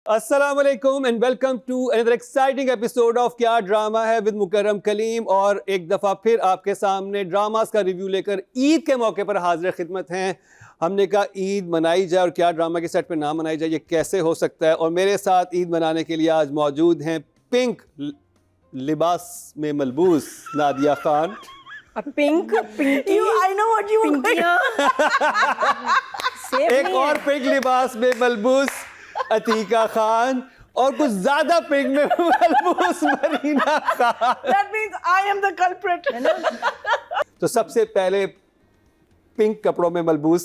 अस्सलामुअलैकुम and welcome to another exciting episode of Kya Drama Hai with Mukarram Kaleem. और एक दफ़ा फिर आपके सामने ड्रामास का रिव्यू लेकर ईद के मौके पर हाजिर खिदमत हैं। हमने कहा ईद मनाई जाए और क्या ड्रामा के सेट पे ना मनाई जाए, ये कैसे हो सकता है। और मेरे साथ ईद मनाने के लिए आज मौजूद हैं पिंक लिबास में मलबूस Nadia Khan, pink Pinky I know what you want. एक और पिंक लिबास में मलबूस अतीका खान, और कुछ ज्यादा पिंक में मलबूस Marina Khan. That means I am the culprit. तो सबसे पहले पिंक कपड़ों में मलबूस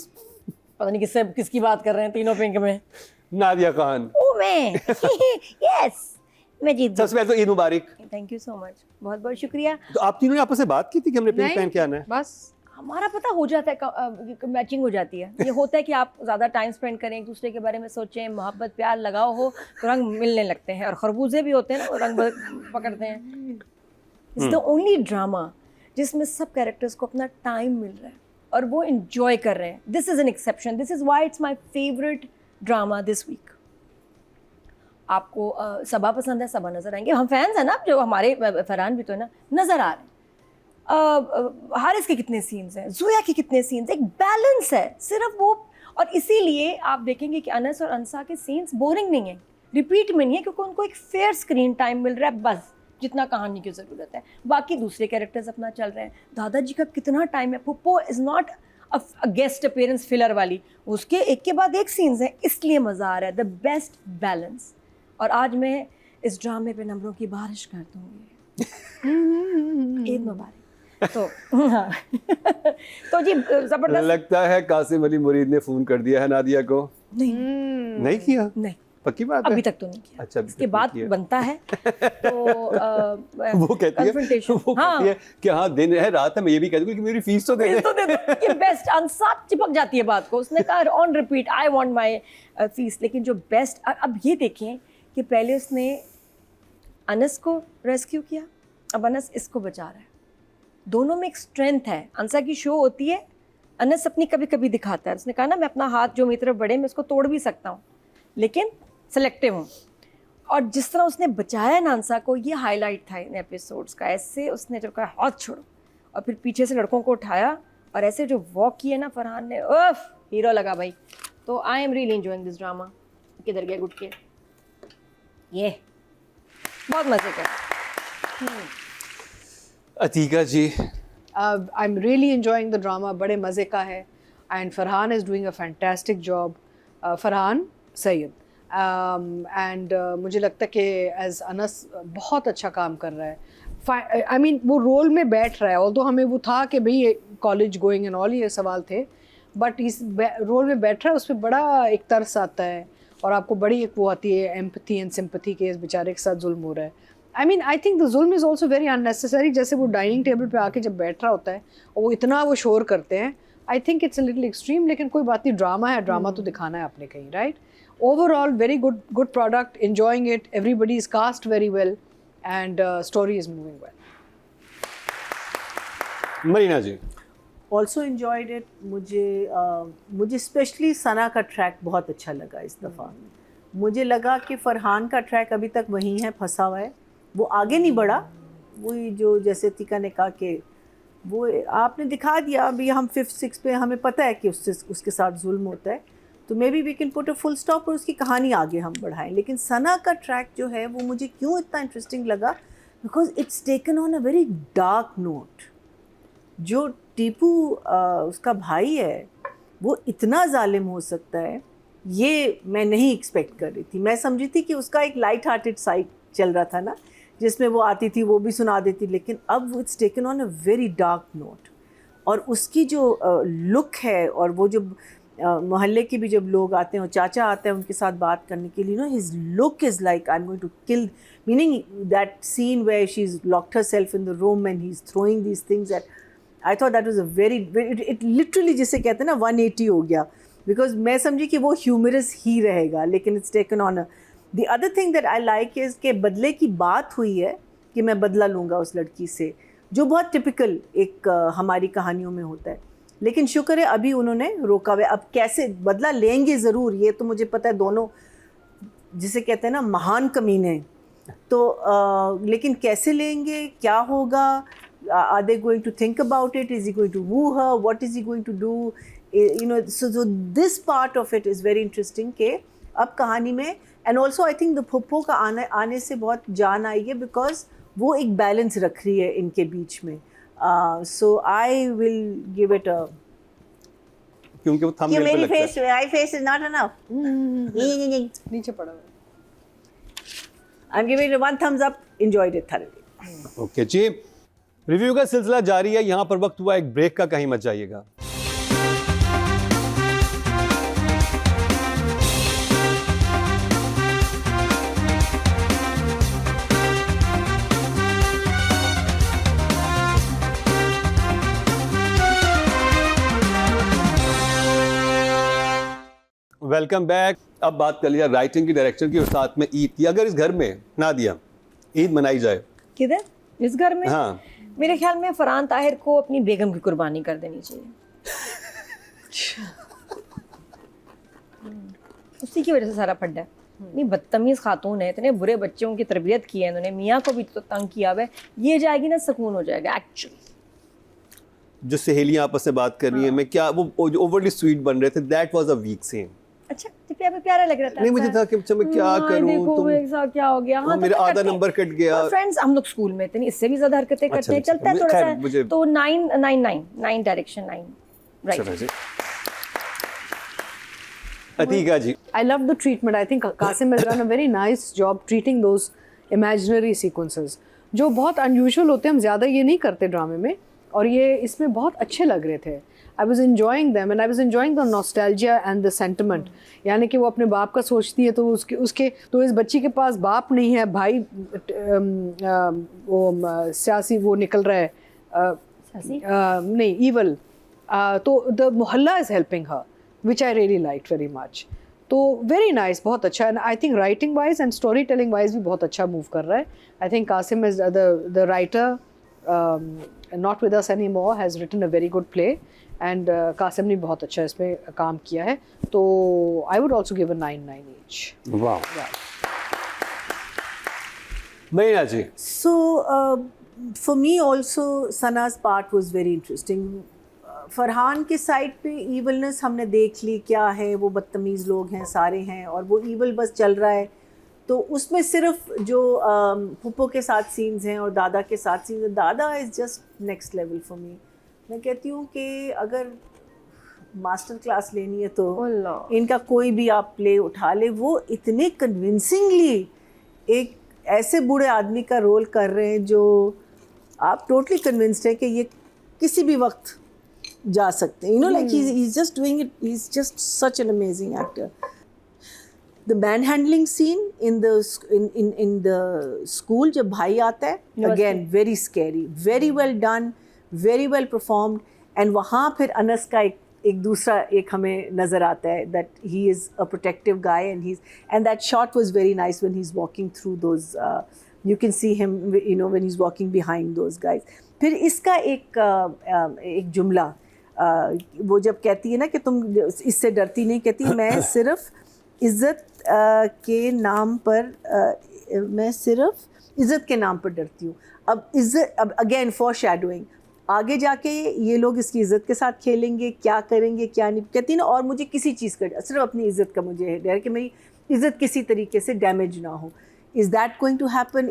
पता नहीं किसकी बात कर रहे हैं, तीनों पिंक में। नादिया खान। ओ मैं यस मैं जीत सबसे पहले तो ईद मुबारक। थैंक यू सो मच, बहुत बहुत शुक्रिया। तो आप तीनों ने आपस में बात की थी कि हमने पिंक पहन के आना है? बस हमारा पता हो जाता है, मैचिंग हो जाती है। ये होता है कि आप ज़्यादा टाइम स्पेंड करें, एक दूसरे के बारे में सोचें, मोहब्बत प्यार लगाओ हो तो रंग मिलने लगते हैं। और खरबूजे भी होते हैं ना, वो रंग पकड़ते हैं। इट्स द ओनली ड्रामा जिसमें सब कैरेक्टर्स को अपना टाइम मिल रहा है और वो इंजॉय कर रहे हैं। This is an exception, this is why it's my favourite drama this week. आपको सबा पसंद है, सबा नज़र आएंगे। हम फैंस हैं ना, जो हमारे फरहान भी तो है ना, नज़र आ रहे हैं। हारिस के कितने सीन्स हैं, ज़ोया के कितने सीन्स, एक बैलेंस है सिर्फ वो। और इसीलिए आप देखेंगे कि अनस और अंसा के सीन्स बोरिंग नहीं है, रिपीट में नहीं है, क्योंकि उनको एक फेयर स्क्रीन टाइम मिल रहा है, बस जितना कहानी की ज़रूरत है। बाकी दूसरे कैरेक्टर्स अपना चल रहे हैं। दादाजी का कितना टाइम है, Puppo is not a guest appearance filler वाली, उसके एक के बाद एक सीन्स हैं, इसलिए मज़ा आ रहा है। The best balance. और आज मैं इस ड्रामे पे नंबरों की बारिश कर दूँगी। ईद मुबारक। तो हाँ तो जी जबरदस्त लगता है कासिम अली मुरीद ने फोन कर दिया है नादिया को। नहीं किया? नहीं, पक्की बात अभी है? तक तो नहीं किया। अच्छा, इसके बाद बनता है तो वो कहती है कि हाँ दिन है रात है, मैं ये भी कह दूंगी कि मेरी फीस तो दे दे। ये बेस्ट आंसर चिपक जाती है बात को। उसने कहा on repeat I want my fees. लेकिन जो बेस्ट, अब ये देखें कि पहले उसने अनस को रेस्क्यू किया, अब अनस इसको बचा रहा है। दोनों में एक स्ट्रेंथ है। अंसा की शो होती है, अनस अपनी कभी कभी दिखाता है। उसने कहा ना, मैं अपना हाथ जो मेरी तरफ बढ़े मैं इसको तोड़ भी सकता हूँ, लेकिन सेलेक्टिव हूँ। और जिस तरह उसने बचाया ना अंसा को, ये हाईलाइट था इन एपिसोड्स का। ऐसे उसने जो कहा हाथ छोड़ो और फिर पीछे से लड़कों को उठाया और ऐसे जो वॉक किए ना फरहान ने, उफ हीरो लगा भाई। तो I am really enjoying this drama. किधर गया गुट के, ये बहुत मजे का। अतीका जी, I'm really enjoying the drama. बड़े मज़े का है and Farhan is doing a fantastic job. Farhan Sayyid and मुझे लगता है कि as अनस बहुत अच्छा काम कर रहा है। I mean वो रोल में बैठ रहा है, although हमें वो था कि भाई कॉलेज गोइंग एंड ऑल ये सवाल थे, बट इस रोल में बैठ रहा है, उस पर बड़ा एक तरस आता है और आपको बड़ी एक वो आती है एम्पथी एंड सिंपथी के इस बेचारे के साथ जुल्म हो रहा है। आई मीन आई थिंक द जुल्म इज़ ऑल्सो वेरी अननेसेसरी। जैसे वो डाइनिंग टेबल पे आके जब बैठ रहा होता है और वो इतना वो शोर करते हैं, I think it's a little extreme, लेकिन कोई बात नहीं, ड्रामा है, ड्रामा तो दिखाना है आपने कहीं, right. Overall very good product, enjoying it, everybody is cast very well and story is moving well. Marina ji. Also enjoyed it. मुझे स्पेशली सना का ट्रैक बहुत अच्छा लगा इस दफ़ा। मुझे लगा कि फरहान का ट्रैक अभी तक वहीं है, फंसा हुआ है, वो आगे नहीं बढ़ा। वही जो जैसे तीका ने कहा कि वो आपने दिखा दिया, अभी हम 5th 6th पे हमें पता है कि उसके साथ जुल्म होता है, तो maybe we can put a full stop और उसकी कहानी आगे हम बढ़ाएं। लेकिन सना का ट्रैक जो है वो मुझे क्यों इतना इंटरेस्टिंग लगा, because it's taken on a very dark note. जो टीपू उसका भाई है वो इतना जालिम हो सकता है, ये मैं नहीं एक्सपेक्ट कर रही थी। मैं समझी थी कि उसका एक लाइट हार्टेड साइड चल रहा था ना, जिसमें वो आती थी वो भी सुना देती, लेकिन अब it's taken on a very dark note. और उसकी जो लुक है, और वो जो मोहल्ले के भी जब लोग आते हैं और चाचा आते हैं उनके साथ बात करने के लिए, no his look is like I am going to kill, meaning that scene where she is locked herself in the room and he is throwing these things at, I thought that was a very, it literally जिसे कहते हैं ना 180 हो गया। Because मैं समझी कि वो ह्यूमरस ही रहेगा, लेकिन it's taken on a. The other thing that I like is के बदले की बात हुई है कि मैं बदला लूँगा उस लड़की से, जो बहुत टिपिकल एक हमारी कहानियों में होता है। लेकिन शुक्र है अभी उन्होंने रोका हुआ। अब कैसे बदला लेंगे ज़रूर, ये तो मुझे पता है, दोनों जिसे कहते हैं ना महान कमीने, तो लेकिन कैसे लेंगे, क्या होगा, are they going to think about it, is he going to woo her, what is he going to do, you know, so this part of it is very interesting कि अब कहानी में, and also I think the फुप्पो का आने से बहुत जान आई है because वो एक बैलेंस रख रही है इनके बीच में, so I will give it a, क्योंकि वो थंबनेल पे लगता है। my face is not enough, नीचे पड़ा हुआ है। I'm giving it 1 thumbs up, enjoyed it thoroughly। Okay जी, रिव्यू का सिलसिला जारी है, यहाँ पर वक्त हुआ एक ब्रेक का, कहीं मत जाइएगा। Welcome back. अब बात कर लिया राइटिंग की, डायरेक्शन की और साथ में ईद की। अगर इस घर में ना दिया ईद मनाई जाए, किधर? इस घर में? हाँ, मेरे ख्याल में फरहान ताहिर को अपनी बेगम की कुर्बानी कर देनी चाहिए। उसी की वजह से सारा फड्डा है। इतनी बदतमीज खातून है, इतने बुरे बच्चों की तरबियत की है इन्होंने, मियाँ को भी तो तंग किया हुआ है। ये जाएगी ना, सुकून हो जाएगा एक्चुअली। जो सहेलियां आपस में बात कर रही हैं, मैं क्या वो जो ओवरली स्वीट बन रहे थे, that was a weak scene. अच्छा, तो प्यारा लग रहा था। नहीं, मुझे था कि मैं क्या करूं, देखो तुम मेरे साथ क्या हो गया। हाँ, मेरा आधा नंबर कट गया। फ्रेंड्स, हम लोग स्कूल में इतनी इससे भी ज्यादा हरकतें करते हैं, चलता है थोड़ा सा। तो 9 direction 9 right. Atiqa ji, I love the treatment. I think Qasim has done a very nice job treating those imaginary sequences, जो बहुत unusual होते हैं, हम ज़्यादा ये नहीं करते ड्रामे में, और ये इसमें बहुत अच्छे लग रहे थे। I was enjoying them and I was enjoying the nostalgia and the sentiment. यानी कि वो अपने बाप का सोचती है, तो उसके तो इस बच्ची के पास बाप नहीं है, भाई वो सियासी वो निकल रहा है, नहीं evil, तो the मोहल्ला is helping her, which I really liked very much. तो very nice, बहुत अच्छा, and I think writing wise and storytelling wise भी बहुत अच्छा move कर रहा है. I think Qasim is the writer, not with us anymore, has written a very good play, and Qasim ने बहुत अच्छा इसमें काम किया है. तो I would also give a 9 each. वाह, महीना जी. So for me also Sana's part was very interesting. Farhan के साइड पे ईवलनेस हमने देख ली, क्या है, वो बदतमीज़ लोग हैं, सारे हैं, और वो ईवल बस चल रहा है. तो उसमें सिर्फ जो पुप्पो के साथ सीन्स हैं और दादा के साथ सीन्स हैं, दादा is just next level for me. मैं कहती हूँ कि अगर मास्टर क्लास लेनी है तो इनका कोई भी आप प्ले उठा ले, वो इतने कन्विंसिंगली एक ऐसे बूढ़े आदमी का रोल कर रहे हैं जो आप टोटली कन्विंस्ड है कि ये किसी भी वक्त जा सकते हैं. like he's just doing it, he's just such an amazing actor. The manhandling scene in the school जब भाई आता है, again very scary, very well done, very well performed, and वहाँ फिर अनस का एक दूसरा एक हमें नज़र आता है, that he is a protective guy, and that shot was very nice when he's walking through those you can see him, when he's walking behind those guys. फिर इसका एक जुमला, वो जब कहती है ना कि तुम इससे डरती नहीं, कहती मैं सिर्फ इज़्ज़त के नाम पर मैं सिर्फ इज़्ज़त के नाम पर डरती हूँ. अब इज़्ज़त, अब अगेन फॉर शैडोइंग, आगे जाके ये लोग इसकी इज़्ज़त के साथ खेलेंगे, क्या करेंगे क्या नहीं. कहती ना, और मुझे किसी चीज़ का डर, सिर्फ अपनी इज़्ज़त का मुझे डर कि मेरी इज़्ज़त किसी तरीके से डैमेज ना हो. Is that going to happen?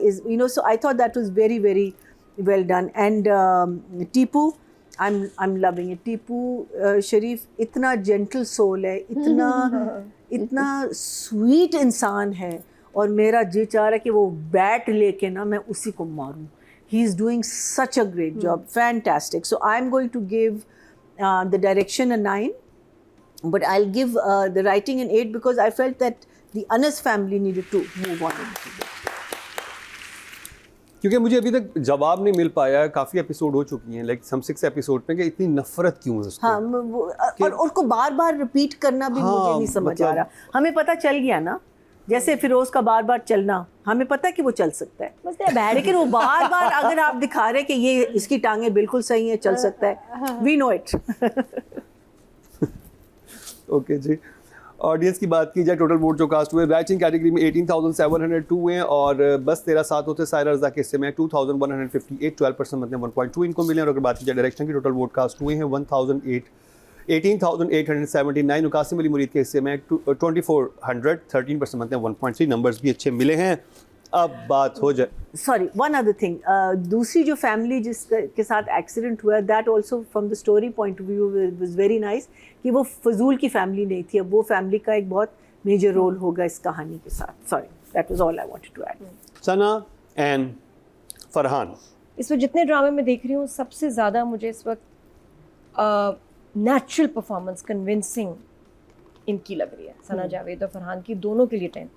So I thought that was very, very well done. And Tipu, I'm loving it. Tipu Sharif इतना gentle soul है, इतना sweet इंसान है, और मेरा जी चाह रहा है कि वो बैट लेके ना मैं उसी को मारूं. He is doing such a great job, fantastic. So I'm going to give the direction a 9, but I'll give the writing an 8 because I felt that the Anas family needed to move on. क्योंकि मुझे अभी तक जवाब नहीं मिल पाया, काफ़ी episode हो चुकी हैं, लाइक some 6 एपिसोड पे, कि इतनी नफरत क्यों है उसको. हाँ, और उसको बार बार रिपीट करना भी मुझे नहीं समझ आ रहा. हमें पता चल गया ना, जैसे फिरोज का बार बार चलना, हमें पता है कि वो चल सकता है, लेकिन वो बार बार अगर आप दिखा रहे कि ये इसकी टांगें बिल्कुल सही हैं, चल सकता है, वी नो इट. ओके जी. ऑडियंस की बात की जाए, टोटल वोट जो कास्ट हुए राइटिंग कैटेगरी में 18,702 हैं और बस तेरा साथ होते सायरा रज़ा के हिस्से में 2,158, 12% मतलब 1.2 इनको मिले। और अगर बात की जाए डायरेक्शन की, टोटल वोट कास्ट हुए हैं 18,879, कासिम अली मुरीद के हिस्से में 2,400, 13% मतलब 1.3, नंबर्स भी अच्छे मिले हैं। अब बात हो जाए, सॉरी वन अदर थिंग, दूसरी जो फैमिली जिसके साथ एक्सीडेंट हुआ, that also from the story point of view was very nice कि वो फजूल की फैमिली नहीं थी, अब वो फैमिली का एक बहुत मेजर रोल होगा इस कहानी के साथ। Sorry, that was all I wanted to add. Sana and Farhan, इस वक्त जितने ड्रामे में देख रही हूँ सबसे ज़्यादा मुझे इस वक्त नेचुरल परफॉर्मेंस कन्विंसिंग इनकी लग रही है, सना जावेद और फरहान की, दोनों के लिए 10।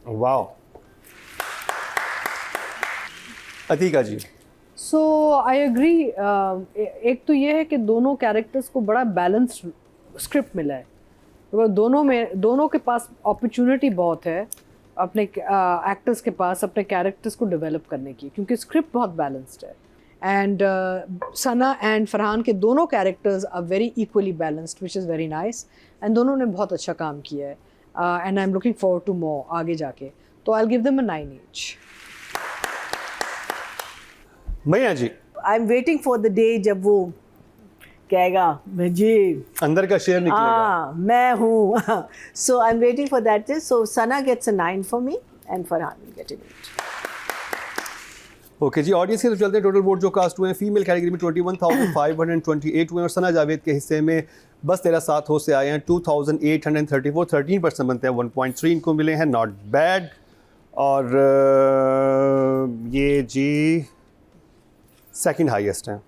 Wow. Atiqa ji, so I agree. एक तो ये है कि दोनों कैरेक्टर्स को बड़ा बैलेंस्ड स्क्रिप्ट मिला है, तो दोनों के पास अपॉर्चुनिटी बहुत है अपने एक्टर्स के पास अपने कैरेक्टर्स को डेवलप करने की, क्योंकि स्क्रिप्ट बहुत बैलेंस्ड है। एंड सना एंड फरहान के दोनों characters are very equally balanced, which is very nice, and दोनों ने बहुत अच्छा काम किया है, and I am looking forward to more आगे जाके, तो I will give them a 9 each. भैया जी, I am waiting for the day जब वो कहेगा मुझे अंदर का शेर निकलेगा, मैं हूँ। So I am waiting for that day. So Sana gets a 9 for me and Farhan will get 8। Okay जी, ऑडियंस के तो चलते हैं। टोटल वोट जो कास्ट हुए हैं फीमेल कैटेगरी में 21,528 हुए और सना जावेद के हिस्से में बस तेरा साथ हो से आए हैं 2,834, 13% बनते हैं 1.3 इनको मिले हैं, नॉट बैड। और ये जी सेकंड हाईएस्ट हैं।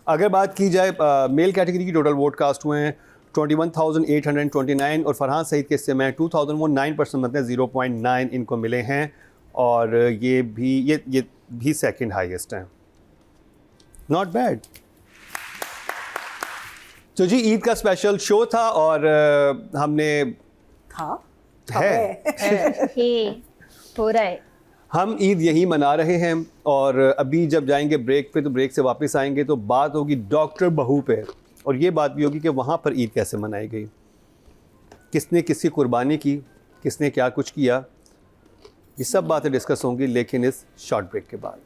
अगर बात की जाए मेल कैटेगरी की, टोटल वोट कास्ट हुए हैं 21,829 और फरहान सईद के हिस्से में 2,000, वो 9% बनते हैं, 0.9 इनको मिले हैं और ये भी सेकंड हाईएस्ट हैं, नॉट बैड। तो जी ईद का स्पेशल शो था और हमने है हो रहा है, हम ईद यहीं मना रहे हैं और अभी जब जाएंगे ब्रेक पे तो ब्रेक से वापस आएंगे तो बात होगी डॉक्टर बहू पे, और ये बात भी होगी कि वहाँ पर ईद कैसे मनाई गई, किसने किसकी कुर्बानी की, किसने क्या कुछ किया, ये सब बातें डिस्कस होंगी लेकिन इस शॉर्ट ब्रेक के बाद।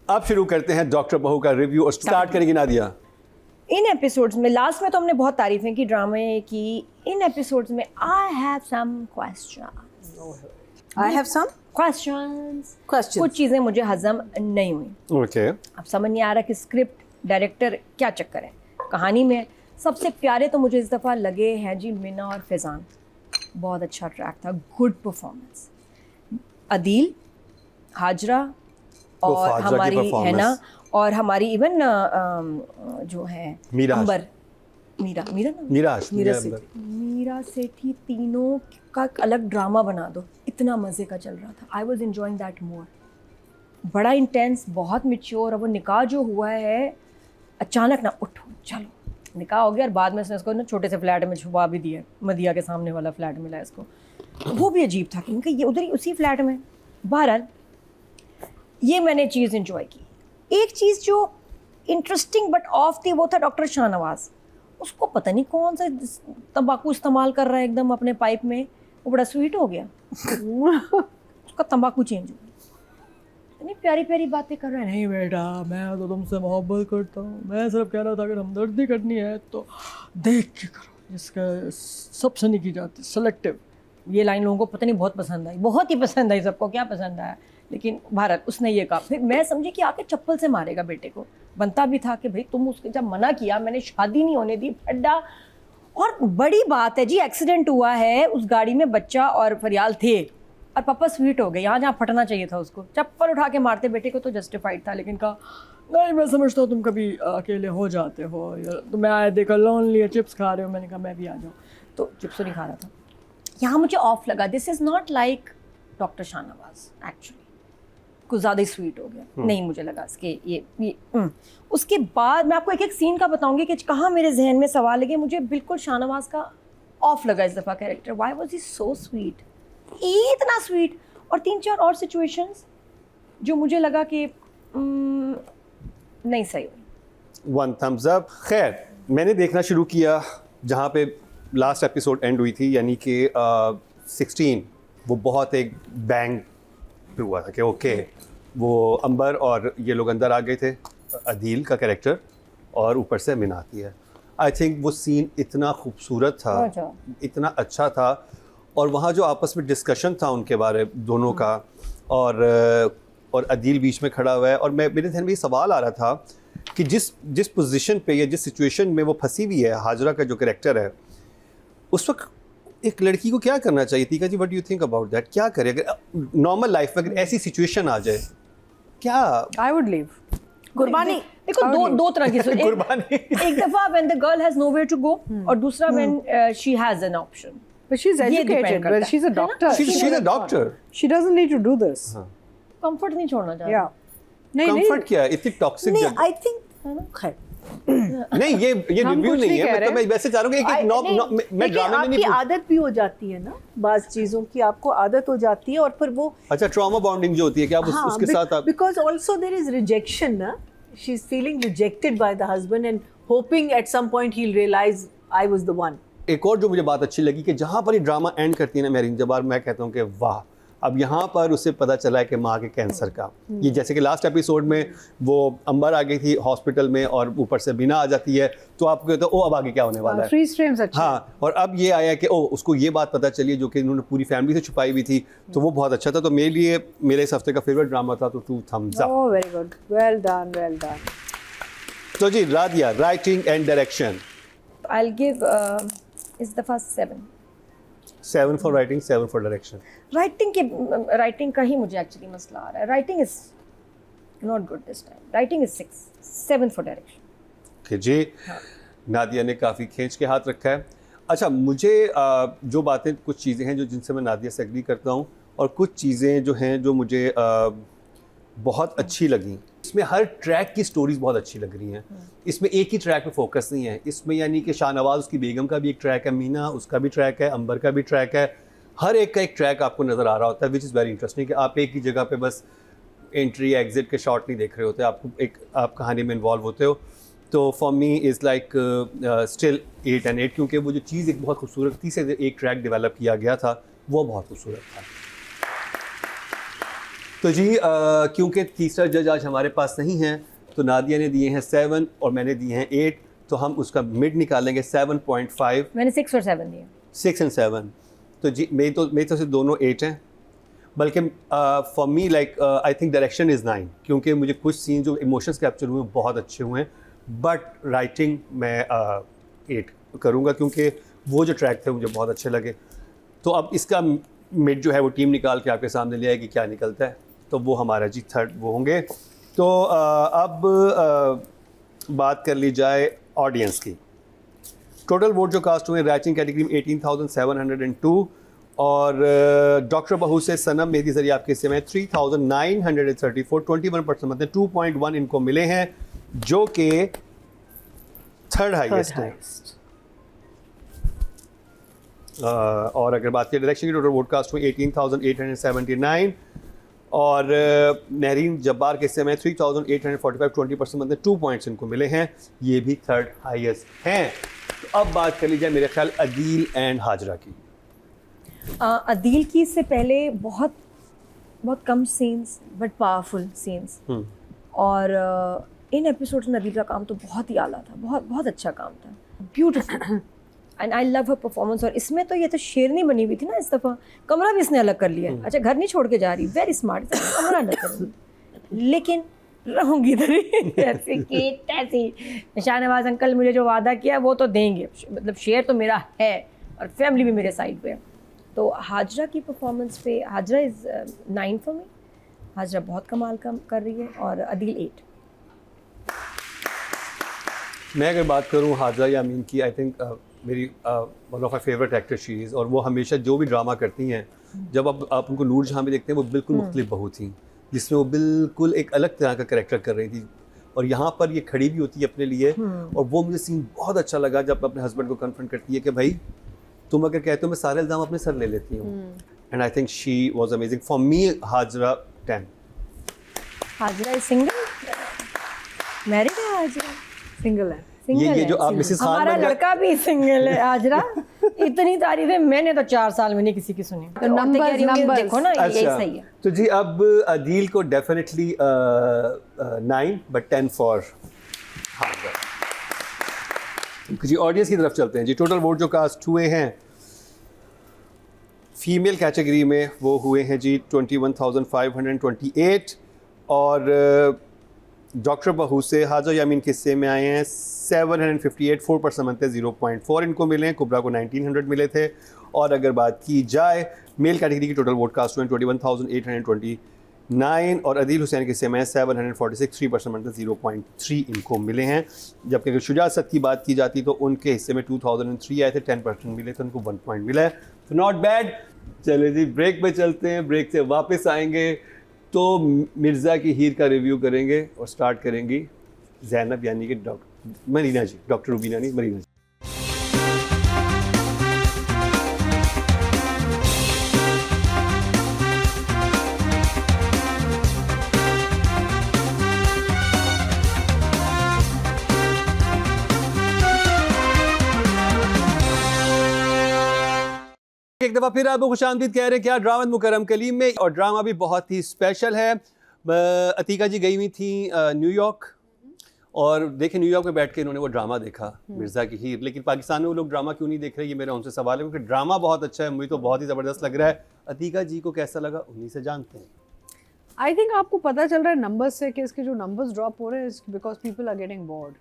अब शुरू करते हैं डॉक्टर बहू का रिव्यू और स्टार्ट करेंगे नादिया। इन एपिसोड्स में लास्ट में तो हमने बहुत तारीफें की ड्रामे की, इन एपिसोड्स में आई हैव सम क्वेश्चंस। कुछ चीज़ें मुझे हजम नहीं हुई। ओके, अब समझ नहीं आ रहा कि स्क्रिप्ट डायरेक्टर क्या चक्कर है कहानी में। सबसे प्यारे तो मुझे इस दफ़ा लगे हैं जी मीना और फैज़ान, बहुत अच्छा ट्रैक था, गुड परफॉर्मेंस। अदील, हाजरा और हमारी है ना, और हमारी इवन जो है अंबर, मीरा सेठी, तीनों का अलग ड्रामा बना दो, इतना मज़े का चल रहा था। I was enjoying that more, बड़ा इंटेंस, बहुत मैच्योर। और वो निकाह जो हुआ है अचानक ना, उठो चलो निकाह हो गया, और बाद में उसने इसको ना छोटे से फ्लैट में छुपा भी दिया, मदिया के सामने वाला फ्लैट मिला इसको, वो भी अजीब था क्योंकि ये उधर ही उसी फ्लैट में। बहरहाल ये मैंने चीज़ इंजॉय की। एक चीज़ जो इंटरेस्टिंग बट ऑफ थी वो था डॉक्टर शाहनवाज, उसको पता नहीं कौन सा तंबाकू इस्तेमाल कर रहा है एकदम अपने पाइप में, वो बड़ा स्वीट हो गया। उसका तंबाकू चेंज हो गया, इतनी प्यारी प्यारी बातें कर रहा है। नहीं बेटा, मैं तो तुमसे मोहब्बत करता हूँ, मैं सिर्फ कह रहा था अगर हमदर्दी करनी है तो देख के करो, जिसका सबसे नहीं की जाती, सेलेक्टिव। ये लाइन लोगों को पता नहीं बहुत पसंद आई, बहुत ही पसंद आई, सबको क्या पसंद आया, लेकिन भारत उसने ये कहा। फिर मैं समझी कि आके चप्पल से मारेगा बेटे को, बनता भी था कि भाई तुम उसके जब मना किया, मैंने शादी नहीं होने दी फड्डा। और बड़ी बात है जी, एक्सीडेंट हुआ है, उस गाड़ी में बच्चा और फरियाल थे और पापा स्वीट हो गए, यहाँ जहाँ फटना चाहिए था उसको, चप्पल उठा के मारते बेटे को तो जस्टिफाइड था, लेकिन कहा नहीं मैं समझता हूँ तुम कभी अकेले हो जाते हो, तुम्हें आए देखो लोनली चिप्स खा रहे हो, मैंने कहा मैं भी आ जाऊँ, तो चिप्स तो नहीं खा रहा था। यहाँ मुझे ऑफ लगा, this is not like doctor Shahnawaz actually. कुछ ज़्यादा ही स्वीट हो गया, नहीं मुझे लगा इसके ये उसके बाद मैं आपको एक एक सीन का बताऊंगी कि कहाँ मेरे जहन में सवाल लगे। मुझे बिल्कुल शाहनवाज का ऑफ लगा इस दफ़ा character, why was he so sweet, इतना स्वीट। और 3-4 और सिचुएशंस जो मुझे लगा कि नहीं सही हुई। 1 thumbs up। खैर, मैंने देखना शुरू किया जहाँ पे लास्ट एपिसोड एंड हुई थी, यानी कि 16, वो बहुत एक बैंग पे हुआ था कि ओके वो अंबर और ये लोग अंदर आ गए थे, अदील का कैरेक्टर, और ऊपर से मिन आती है। आई थिंक वो सीन इतना खूबसूरत था, इतना अच्छा था, और वहाँ जो आपस में डिस्कशन था उनके बारे दोनों का, और अदील बीच में खड़ा हुआ है, और मेरे ध्यान में ये सवाल आ रहा था कि जिस पोजीशन पे या जिस सिचुएशन में वो फंसी हुई है, हाजरा का जो कैरेक्टर है, उस वक्त एक लड़की को क्या करना चाहिए? Tika ji, what do you think about that? क्या करे अगर नॉर्मल लाइफ में अगर ऐसी सिचुएशन आ जाए? क्या I would leave. कुर्बानी देखो दो तरह की कुर्बानी। एक दफा when the girl has nowhere to go, और दूसरा when she has an option. But she's ये depend educated. करता Well, है। she's a doctor. she's a doctor। She doesn't need to do this. Comfort नहीं छोड़ना चाहती। Yeah. नहीं comfort क्या है? इतनी टॉक्सिक नहीं, जगह। आई थिंक खैर नहीं, ये हम रिव्यू कुछ नहीं नहीं है, कह मतलब रहे। मैं वैसे चाह रहा हूँ कि मैं देखिए, ड्रामे में आपकी नहीं आदत भी हो जाती है ना, बाज़ चीज़ों की आपको आदत हो जाती है, और फिर वो अच्छा, ट्रॉमा बॉन्डिंग जो होती है, क्या आप उसके साथ आप because also there is rejection ना, she is feeling rejected by the husband and hoping at some point he will realise I was the one. एक और जो मुझे बात अच्छी लगी कि जहाँ पर ये ड्रामा एंड करती है ना मेहरीन जबार, मैं कहता हूँ कि वाह, अब यहाँ पर उसे पता चला है कि माँ के कैंसर का, ये जैसे कि लास्ट एपिसोड में वो अंबर आ गई थी हॉस्पिटल में और ऊपर से बिना आ जाती है, तो आपको कहते हो ओ अब आगे क्या होने वाला है। Freeze frames अच्छे। हाँ, और अब ये आया कि ओ उसको ये बात पता चली जो कि इन्होंने पूरी फैमिली से छुपाई हुई थी, तो वो बहुत अच्छा था। तो मेरे लिए मेरे इस हफ्ते का फेवरेट ड्रामा था, तो 2 thumbs up। Oh, very good. Well done, well done. तो जी, Radia, writing and direction. I'll give इस दफा 7। 7 for writing, 7 for direction. Writing का ही मुझे एक्चुअली मसला आ रहा है। Writing is not good this time. Writing is 6, 7 for direction. कि जी, नादिया ने काफ़ी खींच के हाथ रखा है। अच्छा, मुझे जो बातें, कुछ चीज़ें हैं जो जिनसे मैं नादिया से एग्री करता हूँ, और कुछ चीज़ें जो हैं जो मुझे बहुत अच्छी लगी। इसमें हर ट्रैक की स्टोरीज बहुत अच्छी लग रही हैं। इसमें एक ही ट्रैक पे फोकस नहीं है इसमें, यानी कि शाहनवाज उसकी बेगम का भी एक ट्रैक है, मीना उसका भी ट्रैक है, अंबर का भी ट्रैक है, हर एक का एक ट्रैक आपको नज़र आ रहा होता है, विच इज़ वेरी इंटरेस्टिंग कि आप एक ही जगह पे बस एंट्री एग्जिट के शॉट नहीं देख रहे होते, आप कहानी में इन्वॉल्व होते हो। तो for me is like still 8 and 8, क्योंकि वो जो चीज़ एक बहुत खूबसूरती से एक ट्रैक डेवलप किया गया था, वो बहुत खूबसूरत था। तो जी, क्योंकि तीसरा जज आज हमारे पास नहीं है, तो नादिया ने दिए हैं 7 और मैंने दिए हैं 8, तो हम उसका मिड निकालेंगे 7.5। मैंने 6 और 7 दिए। 6 and 7। तो जी, मेरी तो से दोनों 8 हैं, बल्कि for me like I think direction is 9, क्योंकि मुझे कुछ सीन जो इमोशंस कैप्चर हुए बहुत अच्छे हुए हैं, बट राइटिंग मैं 8 करूँगा, क्योंकि वो जो ट्रैक थे मुझे बहुत अच्छे लगे। तो अब इसका मिड जो है वो टीम निकाल के आपके सामने ले आएगी, क्या निकलता है, तो वो हमारा जी 3rd वो होंगे। तो अब बात कर ली जाए ऑडियंस की। टोटल वोट जो कास्ट हुए राइटिंग कैटेगरी में 18,702, और डॉक्टर बहू से सनम मेहदी जरिए आपके हिस्से में 3,934, 21% मतलब 2.1 इनको मिले हैं, जो कि 3rd हाईएस्ट है। और अगर बात करें डायरेक्शन की, टोटल वोट कास्ट हुए 18,879, और नहरीन जब्बार के हिस्से में 3,845, 20% मतलब 2 पॉइंट्स इनको मिले हैं, ये भी 3rd हाईएस्ट हैं। तो अब बात कर ली जाए मेरे ख्याल अदील एंड हाजरा की। अदील की से पहले बहुत कम सीन्स बट पावरफुल सीन्स, और इन एपिसोड्स में अदील का काम तो बहुत ही आला था, बहुत अच्छा काम था, beautiful, and I love her performance. और इसमें तो ये तो शेरनी बनी हुई थी ना इस दफ़ा, कमरा भी इसने अलग कर लिया। अच्छा, घर नहीं छोड़ के जा रही, वेरी स्मार्ट, कमरा अलग कर लिया, लेकिन रहूँगी इधर ऐसी। शाहनवाज अंकल मुझे जो वादा किया वो तो देंगे, मतलब शेयर तो मेरा है और फैमिली भी मेरे साइड पे है। तो हाजरा की परफॉर्मेंस पे, Hajra is 9 for me. Hajra बहुत कमाल कर रही है, और अदील 8। मैं अगर बात करूँ हाजरा या अमीन की, आई थिंक मेरी one of my favourite actor she is, और वो हमेशा जो भी ड्रामा करती हैं, जब आप उनको नूर जहाँ भी देखते हैं वो बिल्कुल मुख्तलिफ बहू थी। जिसमें वो बिल्कुल एक अलग तरह का कैरेक्टर कर रही थी, और यहाँ पर ये खड़ी भी होती है अपने लिए। और वो मुझे सीन बहुत अच्छा लगा जब अपने हस्बैंड को कन्फ्रंट करती है कि भाई तुम अगर कहते हो मैं सारे इल्ज़ाम अपने सर ले लेती हूँ। And I think she was amazing for me. Hajra 10। Hajra is single, married है हाजरा? सिंगल है। ये जो आप मिसेस खान हमारा बन गए- लड़का भी सिंगल है हाजरा। इतनी तारीफें मैंने तो 4 साल में नहीं किसी की सुनी। तो numbers- देखो ना, यही अच्छा, सही है। तो जी अब अदील को डेफिनेटली 9 बट 10 फॉर हाजरा। जी ऑडियंस की तरफ चलते हैं जी। टोटल वोट जो कास्ट हुए हैं फीमेल कैटेगरी में वो हुए हैं जी 21,528, और डॉक्टर बहू से हाजा यामीन के हिस्से में आए हैं 758, 4% बनते हैं 0.4 इनको मिले हैं। कुबरा को 1900 मिले थे। और अगर बात की जाए मेल कैटेगरी की टोटल वोट कास्ट हुए हैं 21,829, और अदील हुसैन के हिस्से में 746, 3% बनते हैं 0.3 इनको मिले हैं। जबकि अगर शुजात सद की बात की जाती तो उनके हिस्से में 2003 आए थे, 10% मिले थे, उनको 1 पॉइंट मिला है। तो नॉट बैड। चले जी ब्रेक पे चलते हैं, ब्रेक से वापस आएंगे तो मिर्ज़ा की हीर का रिव्यू करेंगे और स्टार्ट करेंगी ज़ैनब यानी कि मरीना जी, डॉक्टर रुबीना नहीं, मरीना जी। एक दफ़ा फिर आपको खुशामदीद कह रहे हैं क्या ड्रामा मुकर्रम कलीम में, और ड्रामा भी बहुत ही स्पेशल है। अतीका जी गई हुई थी न्यूयॉर्क, और देखें न्यूयॉर्क में बैठ के इन्होंने वो ड्रामा देखा मिर्ज़ा की हीर। लेकिन पाकिस्तान में वो लोग ड्रामा क्यों नहीं देख रहे, ये मेरा उनसे सवाल है, क्योंकि ड्रामा बहुत अच्छा है, मुझे तो बहुत ही ज़बरदस्त लग रहा है। अतीका जी को कैसा लगा उन्हीं से जानते हैं। आई थिंक आपको पता चल रहा है नंबर्स से कि इसके जो नंबर्स ड्रॉप हो रहे हैं because people are getting bored,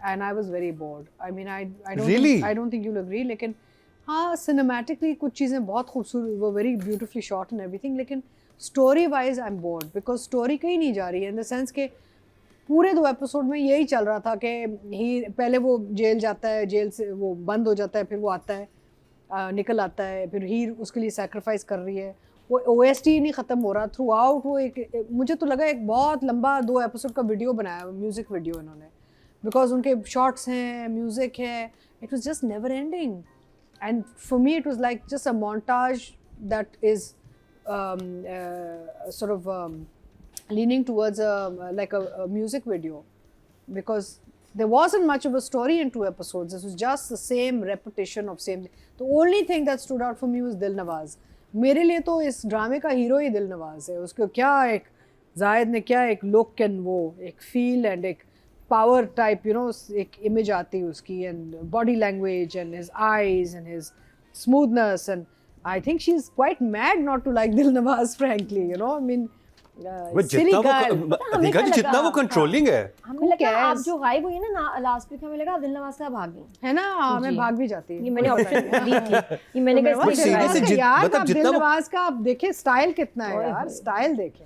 and I was very bored. I mean I don't think you will agree, लेकिन हाँ सिनेमैटिकली कुछ चीज़ें बहुत खूबसूरत, वो very beautifully shot and everything, लेकिन story wise I am bored because story कहीं नहीं जा रही है। इन द सेंस के पूरे 2 एपिसोड में यही चल रहा था कि ही पहले वो जेल जाता है, जेल से वो बंद हो जाता है, फिर वो आता है, निकल आता है, फिर हीर उसके लिए सैक्रिफाइस कर रही है। वो OST नहीं ख़त्म हो रहा थ्रू आउट। वो एक मुझे तो लगा एक बहुत लंबा 2 एपिसोड का वीडियो बनाया, म्यूज़िक वीडियो इन्होंने, बिकॉज उनके शॉट्स हैं, म्यूज़िक है, it was just never ending. And for me, it was like just a montage that is sort of leaning towards like a music video, because there wasn't much of a story in 2 episodes. This was just the same repetition of same. The only thing that stood out for me was Dilnawaz. मेरे लिए तो इस ड्रामे का hero ही दिलनवाज है। उसको क्या एक जायद ने क्या एक लुक एंड वो एक फील एंड एक पावर टाइप एक इमेज आती है उसकी, and body language and his eyes and his smoothness, and I think she is quite mad not to like Dilnawaz frankly, I mean जितना वो कंट्रोलिंग है। हमें लगा आप जो गायब हुई है ना लास्ट वीक, हमें लगा दिलनवाज साहब भागी है ना। मैं भाग भी जाती है, ये मैंने ऑप्शन ली थी, ये मैंने कहा यार आप दिलनवाज का आप देखें स्टाइल कितना है यार, स्टाइल देखें।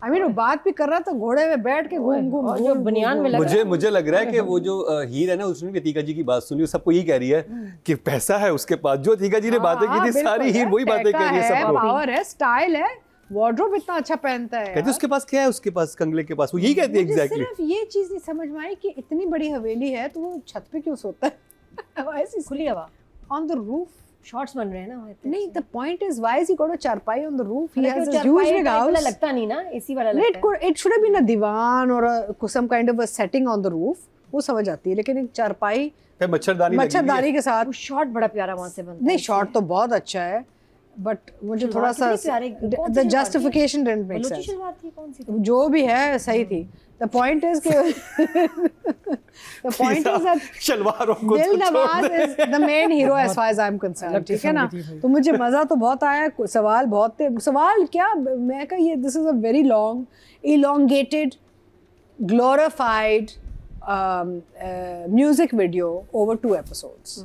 आई मीन वो बात भी कर रहा था घोड़े में बैठ के घूम जो बनियान में लग रहा मुझे लग रहा है कि वो जो हीर है ना उसने भी अतीका जी की बात सुनी, सबको यही कह रही है कि पैसा है उसके पास। जो अतीका जी ने बातें की थी सारी हीर वही बातें कह रही है सबको। पावर है, स्टाइल है, वार्डरोब इतना अच्छा पहनता है। कहते उसके पास क्या है, उसके पास कंगले के पास, वो यही कहती है एग्जैक्टली। सिर्फ ये चीज नहीं समझ में आई कि इतनी बड़ी हवेली है तो वो छत पे क्यों सोता है ऐसी खुली हवा ऑन द रूफ। शॉट्स बन रहे हैं ना। नहीं, the point is why is he got a charpai on the roof? He has a huge big house. लगता नहीं ना, एसी वाला लगता है। It should have been a diwan और some kind of a setting on the roof, वो समझ आती है, लेकिन एक चारपाई मच्छरदानी के साथ। शॉट बड़ा प्यारा वहां से बनता है। नहीं, शॉट तो बहुत अच्छा है, बट मुझे थोड़ा सा the justification didn't make sense. Shalwar थी कौन सी? जो भी है सही थी। द पॉइंट इज कि द पॉइंट इज दैट शलवारों को Dilnawaz is the main hero as far as I am concerned, ठीक है ना। तो मुझे मजा तो बहुत आया, सवाल बहुत थे। सवाल क्या, मैं कहा ये this is a very long elongated glorified music video over 2 episodes.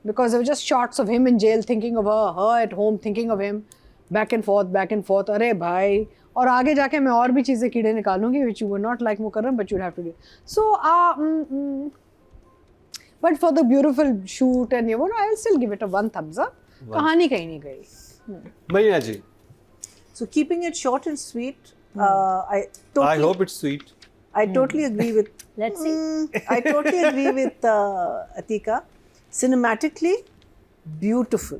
Because there were just shots of him in jail thinking of her at home thinking of him, back and forth. अरे भाई, और आगे जाके मैं और भी चीज़ें कीड़े निकालूंगी which you would not like Mukarram, but you'd have to do. So but for the beautiful shoot and I'll still give it a 1 thumbs up. कहानी कहीं नहीं गई। मरीना जी। So keeping it short and sweet, I I totally, hope it's sweet. I totally agree with. Let's see. I totally agree with Atika. Cinematically, beautiful,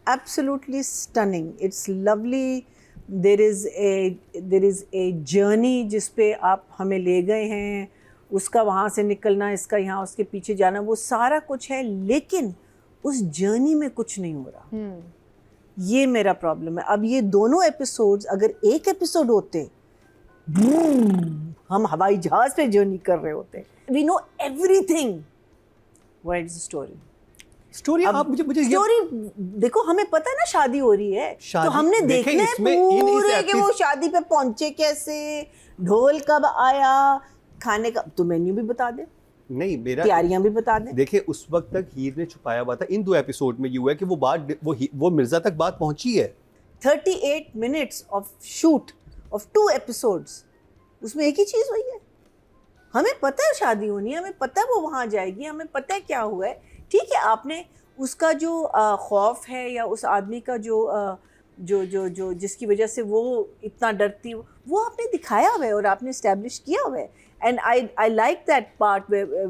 absolutely stunning. It's lovely. There is a journey जिस पे आप हमें ले गए हैं, उसका वहाँ से निकलना, इसका यहाँ उसके पीछे जाना, वो सारा कुछ है, लेकिन उस जर्नी में कुछ नहीं हो रहा. ये मेरा प्रॉब्लम है. अब ये दोनों एपिसोड्स अगर एक एपिसोड होते, हम हवाई जहाज पे जर्नी कर रहे होते, we know everything, what is the story. Story आप मुझे स्टोरी देखो, हमें पता है ना शादी हो रही है, तो हमने देखें देखना है इसमें इन इस पूरे कि वो शादी पे पहुंचे कैसे, ढोल कब आया, खाने का तो मेन्यू भी बता दे, नहीं मेरा तैयारियां भी बता दे. देखिए उस वक्त तक हीर ने छुपाया हुआ था. इन 2 एपिसोड में ये हुआ है कि वो बात वो मिर्जा तक बात पहुंची है. 38 minutes of shoot of 2 episodes, उसमें एक ही चीज हुई है. हमें पता है शादी होनी है, हमें पता है वो वहां जाएगी, हमें पता है क्या हुआ है. ठीक है, आपने उसका जो खौफ है या उस आदमी का जो जिसकी वजह से वो इतना डरती, वो आपने दिखाया हुआ है और आपने इस्टेब्लिश किया हुआ है. And I like that part,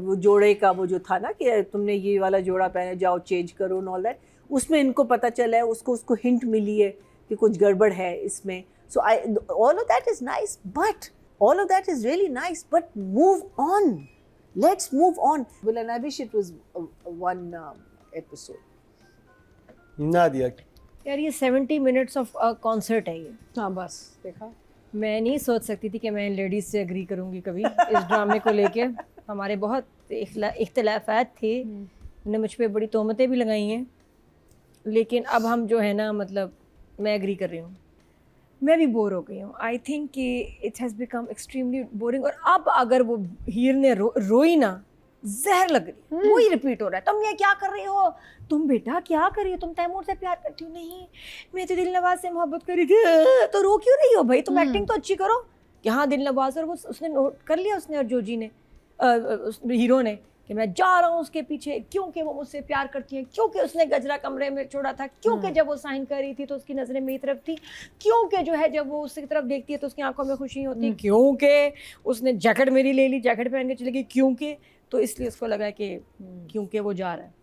वो जोड़े का वो जो था ना कि तुमने ये वाला जोड़ा पहना, जाओ चेंज करो एंड ऑल दैट. उसमें इनको पता चला है, उसको हिंट मिली है कि कुछ गड़बड़ है इसमें. So all of that is nice, but all of that is really nice, but move on. Let's move on. Well, and I wish it was one episode. Nadia यार ये 70 minutes of a concert है ये. हाँ बस देखा. मैं नहीं सोच सकती थी कि मैं लेडीज से एग्री करूंगी कभी इस ड्रामे को लेके. हमारे बहुत इख्तिलाफात थे, उन्होंने मुझ पे बड़ी तोहमतें भी लगाई हैं, लेकिन अब हम जो है ना, मतलब मैं एग्री कर रही हूँ. मैं भी बोर हो गई हूँ. आई थिंक कि it has become extremely boring. और अब अगर वो हीर ने रोई ना, जहर लग रही, वही रिपीट हो रहा है. तुम ये क्या कर रही हो, तुम बेटा क्या कर रही हो, तुम तैमूर से प्यार करती हो. नहीं, मैं तो दिलनवाज से मोहब्बत कर रही थी. तो रो क्यों रही हो भाई, तुम एक्टिंग तो अच्छी करो. यहाँ दिलनवाज, और वो उसने नोट कर लिया, उसने और जोजी ने, हीरो ने, कि मैं जा रहा हूँ उसके पीछे, क्योंकि वो मुझसे प्यार करती है, क्योंकि उसने गजरा कमरे में छोड़ा था, क्योंकि जब वो साइन कर रही थी तो उसकी नज़रें मेरी तरफ थी, क्योंकि जो है जब वो उसकी तरफ देखती है तो उसकी आंखों में खुशी होती है, क्योंकि उसने जैकेट मेरी ले ली, जैकेट पहन के चली गई, क्योंकि, तो इसलिए उसको लगा कि क्योंकि वो जा रहा है.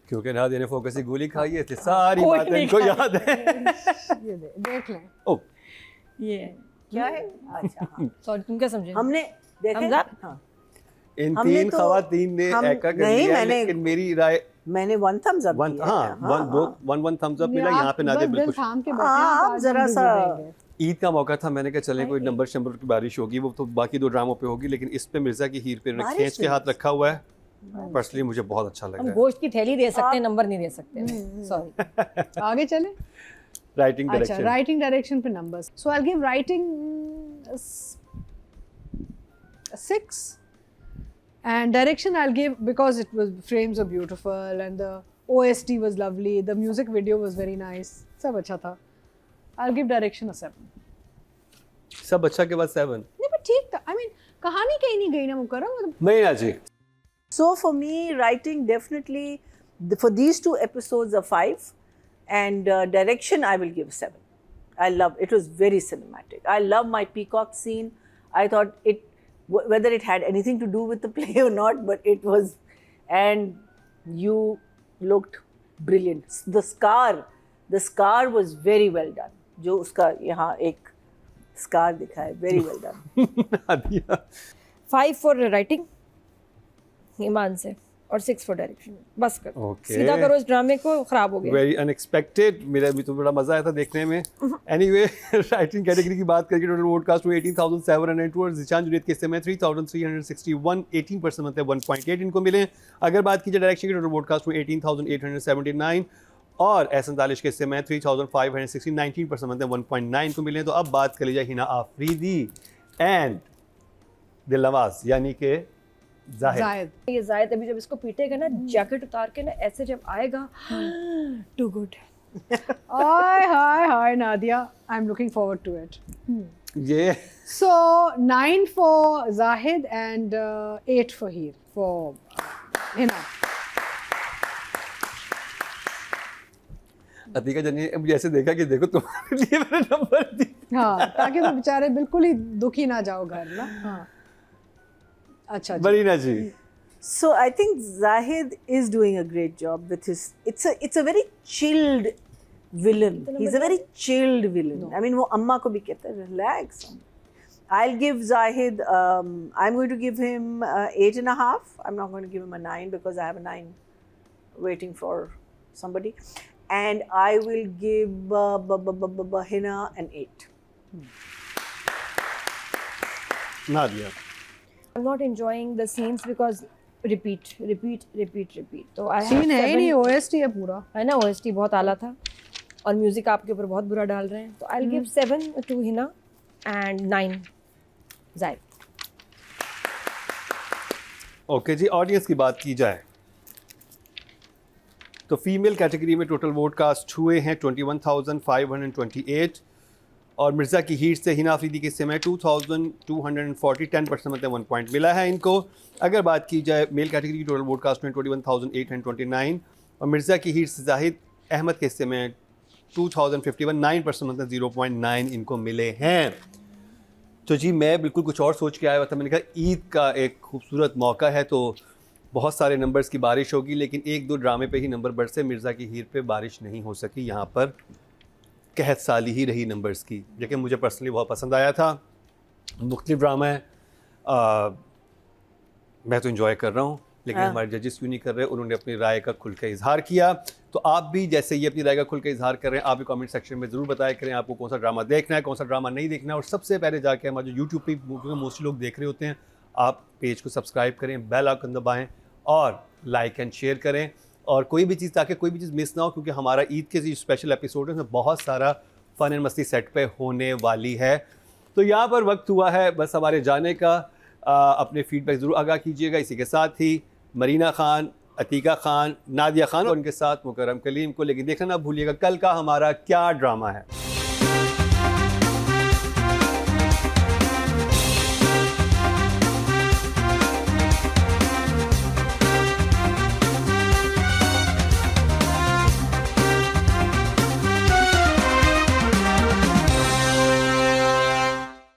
क्योंकि नादिया ने फोकस की गोली खाई है, सारी कोई बातें नहीं इनको याद है. ये देख लें. ओ ये क्या है? अच्छा, हाँ. सॉरी, तुम क्या समझे? हमने देखा. हमजा? हाँ, इन हमने 3 तो- खवातीन ने हम- ऐका कर नहीं, लिया, मैंने- लेकिन मेरी राय मैंने 1 thumbs up वन, दिया हाँ, है. हाँ, वन थम्स अप मिला. यहाँ पे नादिया बस दिल बिल्कुल. थाम के बैठे हाँ, हैं, आप तो आज जरा हम सा- गुजरेंगे. ईद का मौका था, मैंने कहा चलें कोई नंबर शंबर की बारिश होगी, वो तो बाकी 2 ड्रामों पे होगी, लेकिन इस पे मिर्जा की हीर पे उन्होंने बारिश खींच के नहीं। हाथ रखा हुआ है. पर्सनली मुझे बहुत अच्छा हम लगा है. गोश्त की थैली दे सकते हैं, नंबर नहीं दे सकते. सॉरी. आगे चले. राइटिंग अच्छा, डायरेक्शन. राइटिंग डायरेक्शन पे numbers. So I give writing 6 and direction I'll give, because it was, frames were beautiful and the OST was lovely, the music video was very nice, सब अच्छा था. I'll give direction a 7. सब अच्छा के बाद 7. नहीं but ठीक था. I mean कहानी कहीं नहीं गई ना मुकर्रम. नहीं जी. So for me, writing definitely, for these 2 episodes are 5, and direction I will give 7. I love it. Was very cinematic. I love my peacock scene. I thought it, whether it had anything to do with the play or not, but it was, and you looked brilliant. The scar was very well done. जो उसका यहाँ एक scar दिखा है, very well done. Nadia 5 for writing ईमान से, और 6 for direction. बस करो, Okay. सीधा करो इस ड्रामे को, खराब हो गया. Very unexpected. मेरा भी तो बड़ा मजा आया था देखने में. एनीवे, राइटिंग कैटेगरी की बात करके टोटल वोट कास्ट हुए 18,700. जिशान जुनेद के हिस्से में 3,361, 18% मतलब 1.8 इनको मिले. अगर बात कीजिए डायरेक्शन की, टोटल वोट कास्ट हुए 18,879, और एहसन तालिश के हिस्से में 3,560, 19% मतलब 1.9 को मिले. तो अब बात कर लीजिए हिना आफरीदी एंड दिलनवाज यानी कि जाहिद. ये जायद अभी जब इसको पीटेगा ना, जैकेट उतार के ना, ऐसे जब आएगा, too good. Hi Nadia, I'm looking forward to it. ये So 9 for Zahid and 8 for Heer, for Hina. Atika जनी ने मुझे ऐसे देखा कि देखो तुम्हारे लिए मैंने नंबर दी. हाँ, ताकि तो बेचारे बिल्कुल ही दुखी ना जाओ घर ना। हाँ अच्छा जी। मरीना जी। So I think Zahid is doing a great job with his. It's a very chilled villain. He's a very chilled villain. I mean, वो अम्मा को भी कहता है relax. I'll give Zahid. I'm going to give him 8.5. I'm not going to give him a 9 because I have a 9 waiting for somebody, and I will give Hina an 8. Nadia. I'm not enjoying the scenes because repeat. तो I have scene है ही 7 नहीं, OST है पूरा। है ना, OST बहुत आला था और म्यूजिक आपके ऊपर बहुत बुरा डाल रहे हैं, तो I'll give 7 to Hina and 9 Zahid. Okay जी, ऑडियंस की बात की जाए तो फीमेल कैटेगरी में टोटल वोट कास्ट हुए हैं 21,528 और मिर्ज़ा की हीट से हिना अफरीदी के समय 2,240 10% मतलब 1 पॉइंट मिला है इनको। अगर बात की जाए मेल कैटेगरी की टोटल वोट कास्ट में 21,829 और मिर्ज़ा की हीट से जाहिद अहमद के हिस्से में 2,051 9% मतलब 0.9 इनको मिले हैं। तो जी मैं बिल्कुल कुछ और सोच के आया हुआ था, मैंने कहा ईद का एक खूबसूरत मौका है तो बहुत सारे नंबर्स की बारिश होगी, लेकिन 1-2 ड्रामे पे ही नंबर बरसे, मिर्ज़ा की हीर पे बारिश नहीं हो सकी। यहाँ पर कहत साली ही रही नंबर्स की, लेकिन मुझे पर्सनली बहुत पसंद आया था। मुख्तलिफ ड्रामा है, मैं तो इन्जॉय कर रहा हूँ, लेकिन हाँ। हमारे जजेस क्यों नहीं कर रहे, उन्होंने अपनी राय का खुल के इजहार किया। तो आप भी जैसे ये अपनी राय का खुल के इजहार कर रहे हैं, आप भी कमेंट सेक्शन में ज़रूर बताया करें आपको कौन सा ड्रामा देखना है, कौन सा ड्रामा नहीं देखना है। और सबसे पहले जाके हमारे जो यूट्यूब पे मोस्टली लोग देख रहे होते हैं, आप पेज को सब्सक्राइब करें, बेल आइकन दबाएं और लाइक एंड शेयर करें और कोई भी चीज़, ताकि कोई भी चीज़ मिस ना हो, क्योंकि हमारा ईद के जो स्पेशल एपिसोड है उसमें बहुत सारा फ़न एंड मस्ती सेट पे होने वाली है। तो यहाँ पर वक्त हुआ है बस हमारे जाने का। अपने फीडबैक ज़रूर आगाह कीजिएगा। इसी के साथ ही मरीना खान, अतीका खान, नादिया खान और उनके साथ मुकर्रम कलीम को लेकिन देखना ना भूलिएगा कल का हमारा क्या ड्रामा है।